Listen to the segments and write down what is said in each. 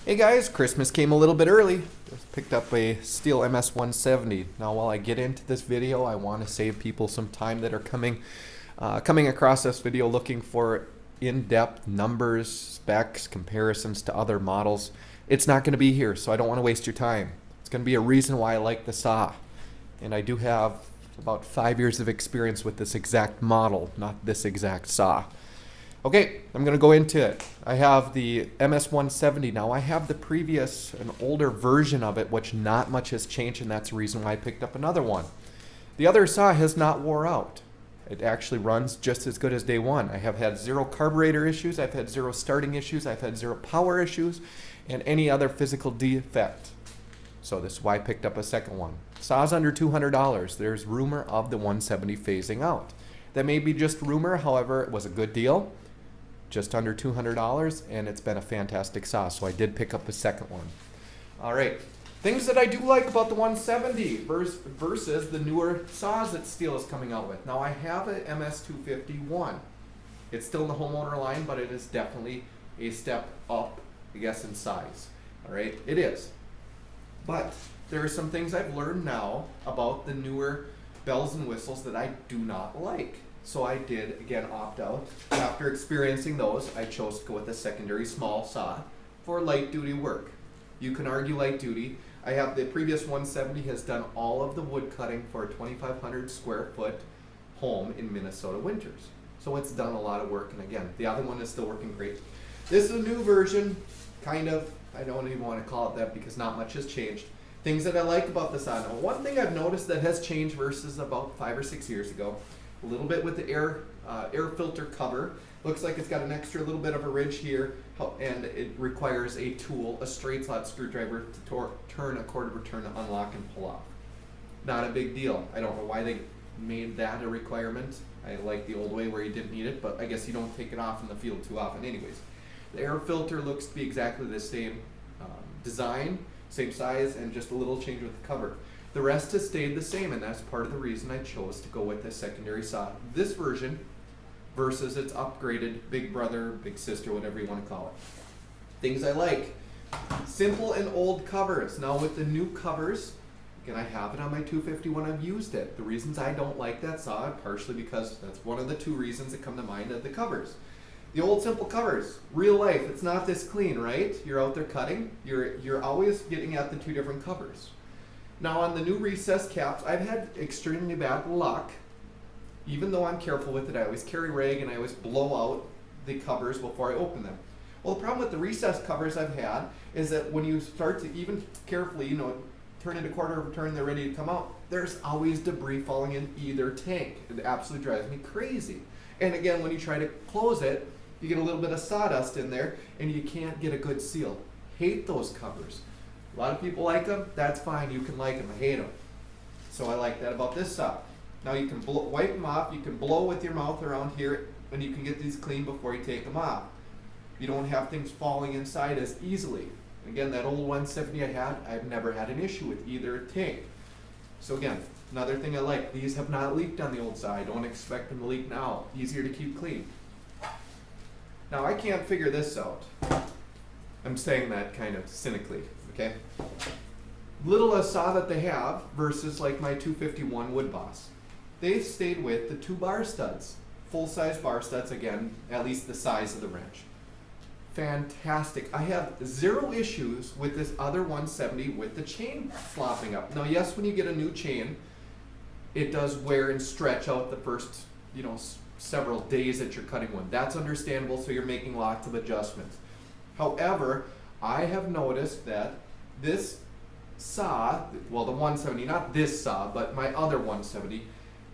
Hey guys, Christmas came a little bit early. Just picked up a STIHL MS 170. Now while I get into this video, I want to save people some time that are coming across this video looking for in-depth numbers, specs, comparisons to other models. It's not going to be here, so I don't want to waste your time. It's going to be a reason why I like the saw. And I do have about 5 years of experience with this exact model, not this exact saw. Okay, I'm going to go into it. I have the MS-170 now. I have the previous, an older version of it, which not much has changed, and that's the reason why I picked up another one. The other saw has not wore out. It actually runs just as good as day one. I have had zero carburetor issues, I've had zero starting issues, I've had zero power issues, and any other physical defect. So this is why I picked up a second one. Saw's under $200. There's rumor of the 170 phasing out. That may be just rumor, however, it was a good deal. Just under $200, and it's been a fantastic saw, so I did pick up a second one. All right, things that I do like about the 170 versus the newer saws that STIHL is coming out with. Now I have an MS-251. It's still in the homeowner line, but it is definitely a step up, I guess, in size. All right, it is. But there are some things I've learned now about the newer bells and whistles that I do not like. So I did, again, opt out. After experiencing those, I chose to go with a secondary small saw for light duty work. You can argue light duty. I have the previous 170 has done all of the wood cutting for a 2,500 square foot home in Minnesota winters. So it's done a lot of work, and again, the other one is still working great. This is a new version, kind of. I don't even want to call it that because not much has changed. Things that I like about the saw. Now, one thing I've noticed that has changed versus about 5 or 6 years ago, a little bit with the air filter cover. Looks like it's got an extra little bit of a ridge here, and it requires a tool, a straight slot screwdriver to turn a quarter return to unlock and pull off. Not a big deal. I don't know why they made that a requirement. I like the old way where you didn't need it, but I guess you don't take it off in the field too often anyways. The air filter looks to be exactly the same design, same size, and just a little change with the cover. The rest has stayed the same, and that's part of the reason I chose to go with this secondary saw. This version versus its upgraded big brother, big sister, whatever you want to call it. Things I like. Simple and old covers. Now with the new covers, again, I have it on my 251, I've used it. The reasons I don't like that saw, partially because that's one of the two reasons that come to mind of the covers. The old simple covers, real life, it's not this clean, right? You're out there cutting, you're always getting at the two different covers. Now on the new recessed caps, I've had extremely bad luck. Even though I'm careful with it, I always carry rag and I always blow out the covers before I open them. Well, the problem with the recessed covers I've had is that when you start to even carefully, turn into quarter of a turn, they're ready to come out, there's always debris falling in either tank. It absolutely drives me crazy. And again, when you try to close it, you get a little bit of sawdust in there and you can't get a good seal. Hate those covers. A lot of people like them, that's fine, you can like them, I hate them. So I like that about this saw. Now you can wipe them off, you can blow with your mouth around here, and you can get these clean before you take them off. You don't have things falling inside as easily. Again, that old 170 I had, I've never had an issue with either tank. So again, another thing I like, these have not leaked on the old saw. I don't expect them to leak now. Easier to keep clean. Now I can't figure this out. I'm saying that kind of cynically. Okay, little a saw that they have versus like my 251 Wood Boss. They stayed with the 2 bar studs, full-size bar studs, again, at least the size of the wrench. Fantastic. I have zero issues with this other 170 with the chain flopping up. Now yes, when you get a new chain, it does wear and stretch out the first, several days that you're cutting one. That's understandable, so you're making lots of adjustments. However, I have noticed that this saw, well, the 170, not this saw, but my other 170,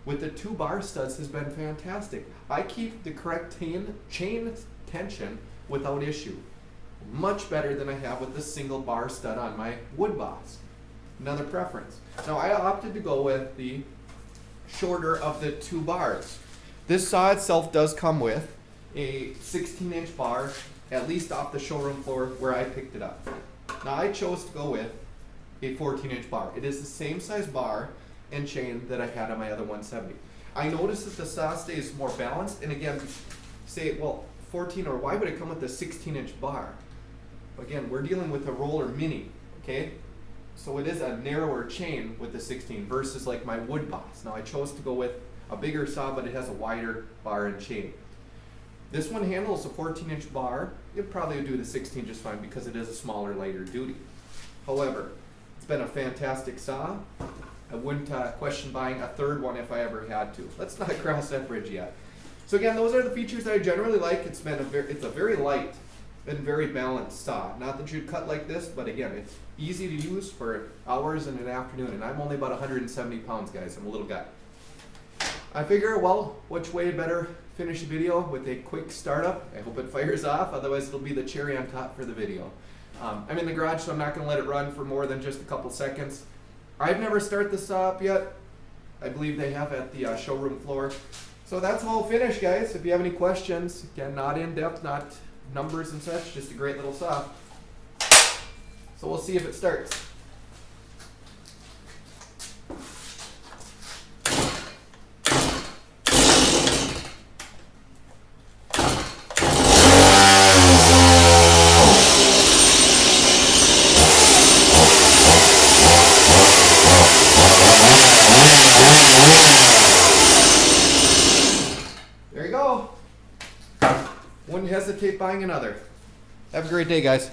with the 2 bar studs has been fantastic. I keep the correct chain tension without issue. Much better than I have with the single bar stud on my Wood Boss. Another preference. Now I opted to go with the shorter of the 2 bars. This saw itself does come with a 16-inch bar, at least off the showroom floor where I picked it up. Now I chose to go with a 14-inch bar. It is the same size bar and chain that I had on my other 170. I noticed that the saw stays more balanced, and again, say, well, 14, or why would it come with a 16-inch bar? Again, we're dealing with a roller mini, okay? So it is a narrower chain with the 16 versus like my wood box. Now I chose to go with a bigger saw, but it has a wider bar and chain. This one handles a 14-inch bar. You'd probably do the 16 just fine because it is a smaller, lighter duty. However, it's been a fantastic saw. I wouldn't question buying a third one if I ever had to. Let's not cross that bridge yet. So again, those are the features that I generally like. It's a very light and very balanced saw. Not that you'd cut like this, but again, it's easy to use for hours in an afternoon. And I'm only about 170 pounds, guys. I'm a little guy. I figure, well, which way better finish the video with a quick startup. I hope it fires off, otherwise it'll be the cherry on top for the video. I'm in the garage, so I'm not going to let it run for more than just a couple seconds. I've never started the saw up yet. I believe they have at the showroom floor. So that's all finished, guys. If you have any questions, again, not in depth, not numbers and such, just a great little saw. So we'll see if it starts. There you go. Wouldn't hesitate buying another. Have a great day, guys.